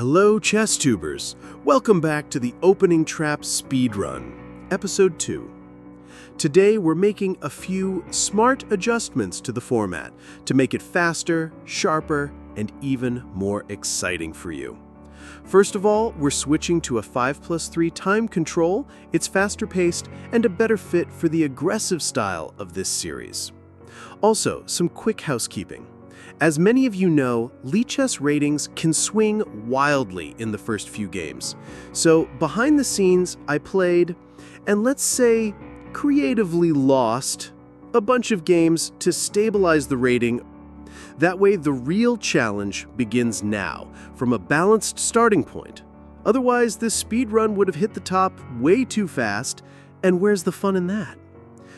Hello, ChessTubers! Welcome back to the Opening Traps Speedrun, Episode 2. Today we're making a few smart adjustments to the format to make it faster, sharper, and even more exciting for you. First of all, we're switching to a 5+3 time control. It's faster paced and a better fit for the aggressive style of this series. Also, some quick housekeeping. As many of you know, lichess ratings can swing wildly in the first few games. So behind the scenes, I played, and let's say creatively lost, a bunch of games to stabilize the rating. That way the real challenge begins now, from a balanced starting point. Otherwise, this speedrun would have hit the top way too fast, and where's the fun in that?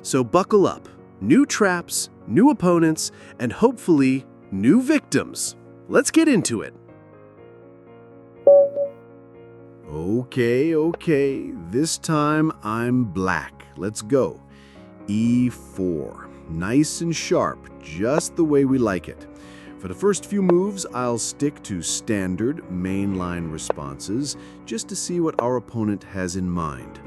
So buckle up. New traps, new opponents, and hopefully new victims. Let's get into it. Okay. This time I'm black. Let's go. E4. Nice and sharp, just the way we like it. For the first few moves, I'll stick to standard mainline responses just to see what our opponent has in mind.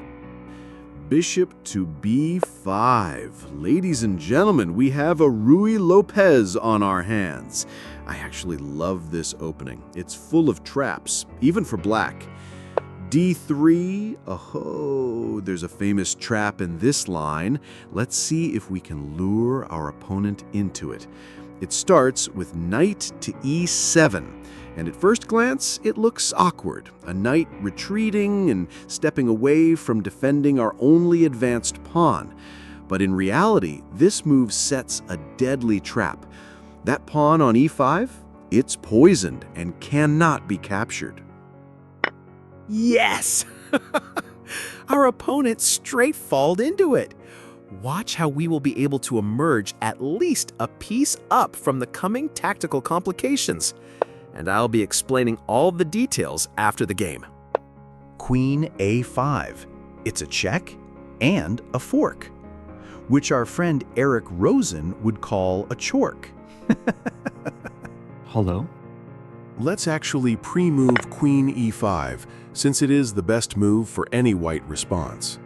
Bishop to b5. Ladies and gentlemen, we have a Ruy Lopez on our hands. I actually love this opening. It's full of traps, even for black. d3. Oh, there's a famous trap in this line. Let's see if we can lure our opponent into it. It starts with knight to e7. And at first glance, it looks awkward. A knight retreating and stepping away from defending our only advanced pawn. But in reality, this move sets a deadly trap. That pawn on e5, it's poisoned and cannot be captured. Yes! Our opponent straight-falled into it. Watch how we will be able to emerge at least a piece up from the coming tactical complications. And I'll be explaining all the details after the game. Queen a5. It's a check and a fork, which our friend Eric Rosen would call a chork. Hello? Let's actually pre-move Queen e5, since it is the best move for any white response.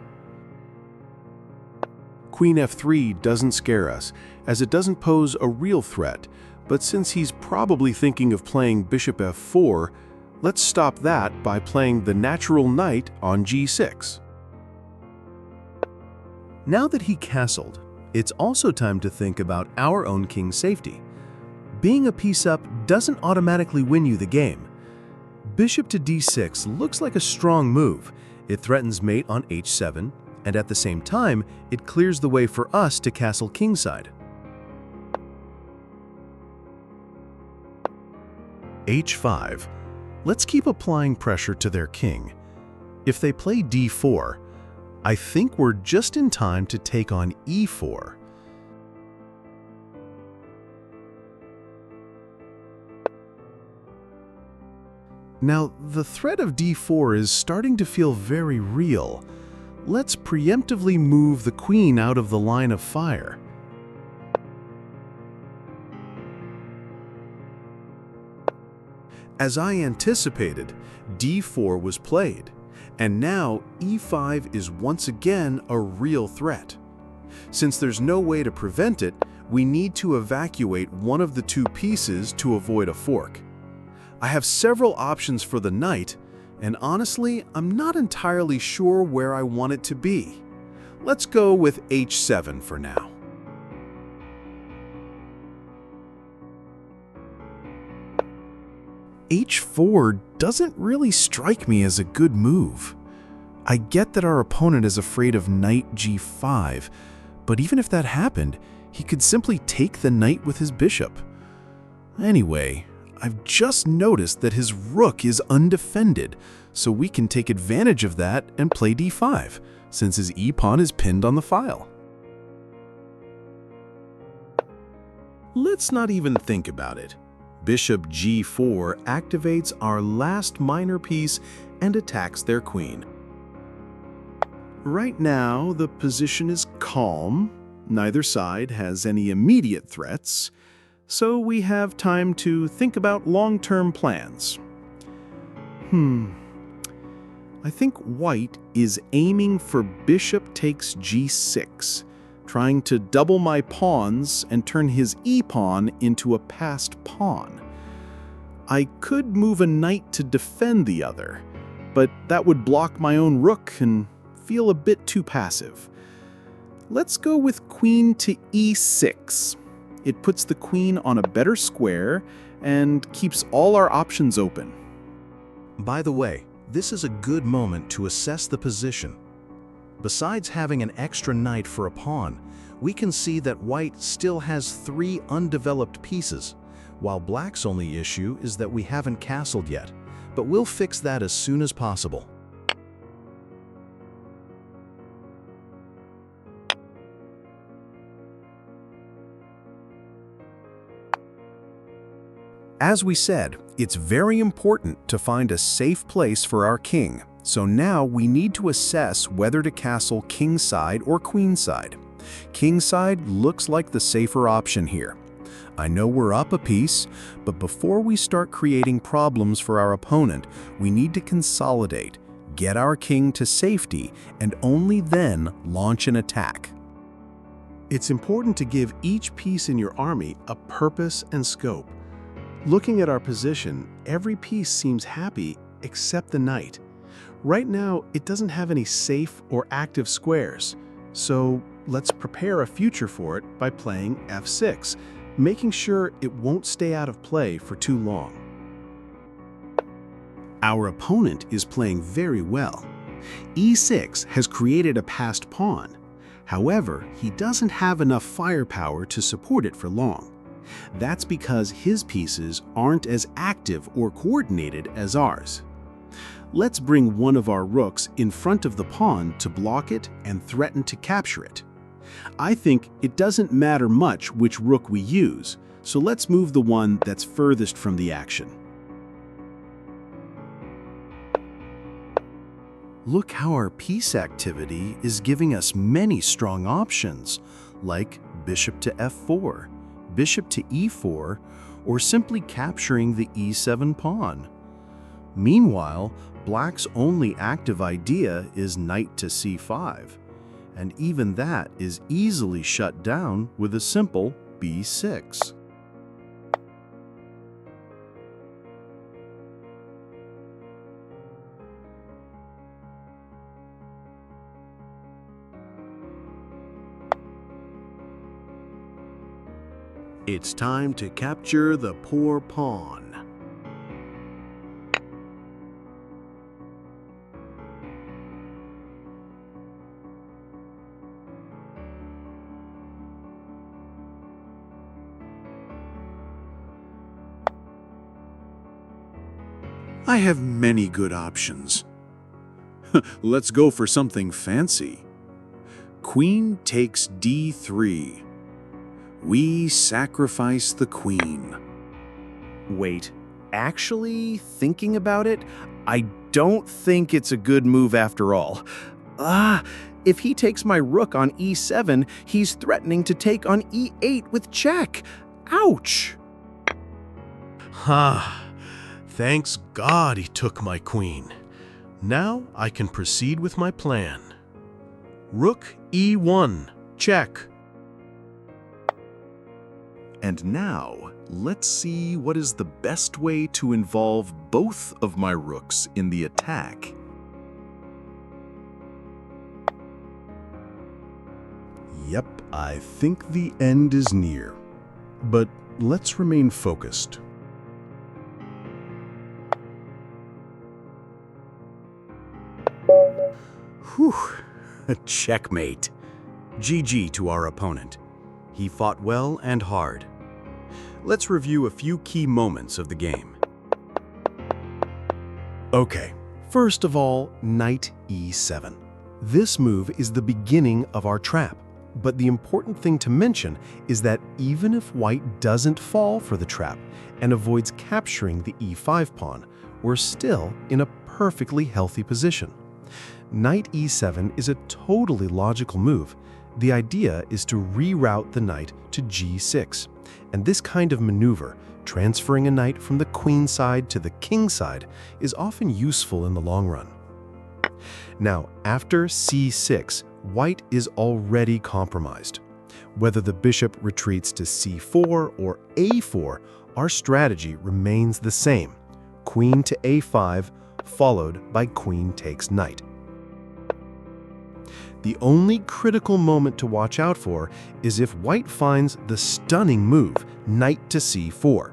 Queen f3 doesn't scare us, as it doesn't pose a real threat, but since he's probably thinking of playing bishop f4, let's stop that by playing the natural knight on g6. Now that he castled, it's also time to think about our own king's safety. Being a piece up doesn't automatically win you the game. Bishop to d6 looks like a strong move. It threatens mate on h7, and at the same time, it clears the way for us to castle kingside. h5. Let's keep applying pressure to their king. If they play d4, I think we're just in time to take on e4. Now, the threat of d4 is starting to feel very real. Let's preemptively move the queen out of the line of fire. As I anticipated, d4 was played, and now e5 is once again a real threat. Since there's no way to prevent it, we need to evacuate one of the two pieces to avoid a fork. I have several options for the knight, and honestly, I'm not entirely sure where I want it to be. Let's go with h7 for now. h4 doesn't really strike me as a good move. I get that our opponent is afraid of knight g5, but even if that happened, he could simply take the knight with his bishop. Anyway, I've just noticed that his rook is undefended, so we can take advantage of that and play d5, since his e-pawn is pinned on the file. Let's not even think about it. Bishop g4 activates our last minor piece and attacks their queen. Right now, the position is calm. Neither side has any immediate threats, so we have time to think about long-term plans. I think white is aiming for bishop takes g6, trying to double my pawns and turn his e-pawn into a passed pawn. I could move a knight to defend the other, but that would block my own rook and feel a bit too passive. Let's go with queen to e6. It puts the queen on a better square and keeps all our options open. By the way, this is a good moment to assess the position. Besides having an extra knight for a pawn, we can see that white still has 3 undeveloped pieces, while black's only issue is that we haven't castled yet, but we'll fix that as soon as possible. As we said, it's very important to find a safe place for our king, so now we need to assess whether to castle kingside or queenside. Kingside looks like the safer option here. I know we're up a piece, but before we start creating problems for our opponent, we need to consolidate, get our king to safety, and only then launch an attack. It's important to give each piece in your army a purpose and scope. Looking at our position, every piece seems happy except the knight. Right now, it doesn't have any safe or active squares, so let's prepare a future for it by playing f6, making sure it won't stay out of play for too long. Our opponent is playing very well. e6 has created a passed pawn. However, he doesn't have enough firepower to support it for long. That's because his pieces aren't as active or coordinated as ours. Let's bring one of our rooks in front of the pawn to block it and threaten to capture it. I think it doesn't matter much which rook we use, so let's move the one that's furthest from the action. Look how our piece activity is giving us many strong options, like bishop to f4, bishop to e4, or simply capturing the e7 pawn. Meanwhile, black's only active idea is knight to c5, and even that is easily shut down with a simple b6. It's time to capture the poor pawn. I have many good options. Let's go for something fancy. Queen takes d3. We sacrifice the queen. Wait, actually thinking about it, I don't think it's a good move after all. If he takes my rook on e7, he's threatening to take on e8 with check. Ouch! Thanks God he took my queen. Now I can proceed with my plan. Rook e1, check. And now, let's see what is the best way to involve both of my rooks in the attack. Yep, I think the end is near. But let's remain focused. Whew, checkmate. GG to our opponent. He fought well and hard. Let's review a few key moments of the game. Okay, first of all, knight e7. This move is the beginning of our trap, but the important thing to mention is that even if white doesn't fall for the trap and avoids capturing the e5 pawn, we're still in a perfectly healthy position. Knight e7 is a totally logical move. The idea is to reroute the knight to g6, and this kind of maneuver Transferring a knight from the queen side to the king side is often useful in the long run. Now, after c6, white is already compromised. Whether the bishop retreats to c4 or a4, our strategy remains the same. Queen to a5, followed by queen takes knight. The only critical moment to watch out for is if white finds the stunning move, knight to c4.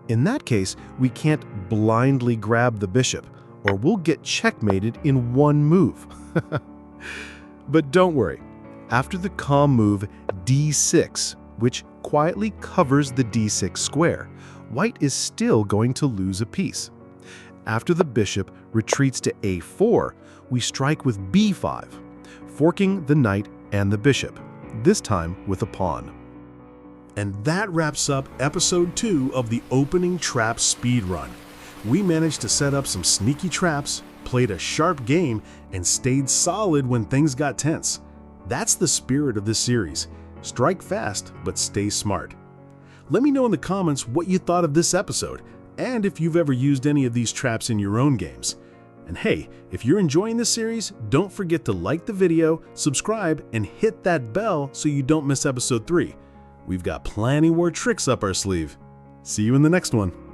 In that case, we can't blindly grab the bishop, or we'll get checkmated in one move. But don't worry. After the calm move d6, which quietly covers the d6 square, white is still going to lose a piece. After the bishop retreats to a4, we strike with b5, forking the knight and the bishop, this time with a pawn. And that wraps up episode 2 of the Opening Traps Speedrun. We managed to set up some sneaky traps, played a sharp game, and stayed solid when things got tense. That's the spirit of this series. Strike fast, but stay smart. Let me know in the comments what you thought of this episode, and if you've ever used any of these traps in your own games. And hey, if you're enjoying this series, don't forget to like the video, subscribe, and hit that bell so you don't miss episode 3. We've got plenty more tricks up our sleeve. See you in the next one.